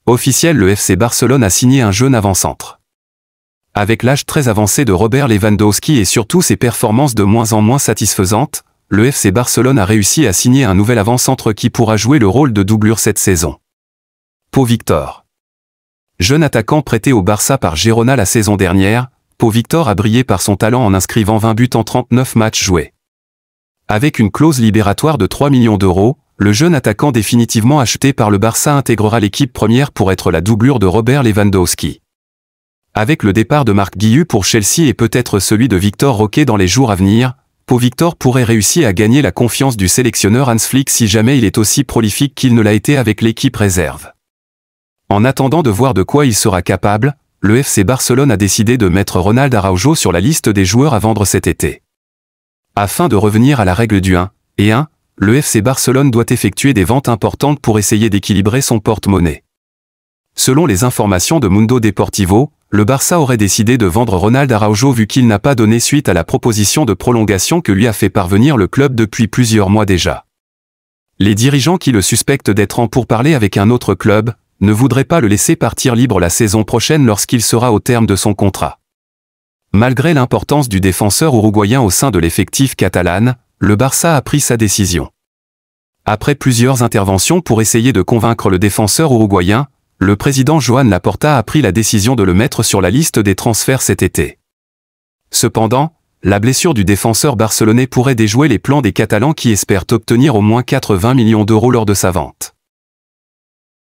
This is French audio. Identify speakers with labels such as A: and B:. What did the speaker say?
A: Officiel, le FC Barcelone a signé un jeune avant-centre. Avec l'âge très avancé de Robert Lewandowski et surtout ses performances de moins en moins satisfaisantes, le FC Barcelone a réussi à signer un nouvel avant-centre qui pourra jouer le rôle de doublure cette saison. Pau Victor. Jeune attaquant prêté au Barça par Girona la saison dernière, Pau Victor a brillé par son talent en inscrivant 20 buts en 39 matchs joués. Avec une clause libératoire de 3 millions d'euros, le jeune attaquant définitivement acheté par le Barça intégrera l'équipe première pour être la doublure de Robert Lewandowski. Avec le départ de Marc Guiu pour Chelsea et peut-être celui de Victor Roque dans les jours à venir, Pau Victor pourrait réussir à gagner la confiance du sélectionneur Hans Flick si jamais il est aussi prolifique qu'il ne l'a été avec l'équipe réserve. En attendant de voir de quoi il sera capable, le FC Barcelone a décidé de mettre Ronald Araujo sur la liste des joueurs à vendre cet été. Afin de revenir à la règle du 1 et 1, le FC Barcelone doit effectuer des ventes importantes pour essayer d'équilibrer son porte-monnaie. Selon les informations de Mundo Deportivo, le Barça aurait décidé de vendre Ronald Araujo vu qu'il n'a pas donné suite à la proposition de prolongation que lui a fait parvenir le club depuis plusieurs mois déjà. Les dirigeants qui le suspectent d'être en pourparlers avec un autre club ne voudraient pas le laisser partir libre la saison prochaine lorsqu'il sera au terme de son contrat. Malgré l'importance du défenseur uruguayen au sein de l'effectif catalan, le Barça a pris sa décision. Après plusieurs interventions pour essayer de convaincre le défenseur uruguayen, le président Joan Laporta a pris la décision de le mettre sur la liste des transferts cet été. Cependant, la blessure du défenseur barcelonais pourrait déjouer les plans des Catalans qui espèrent obtenir au moins 80 millions d'euros lors de sa vente.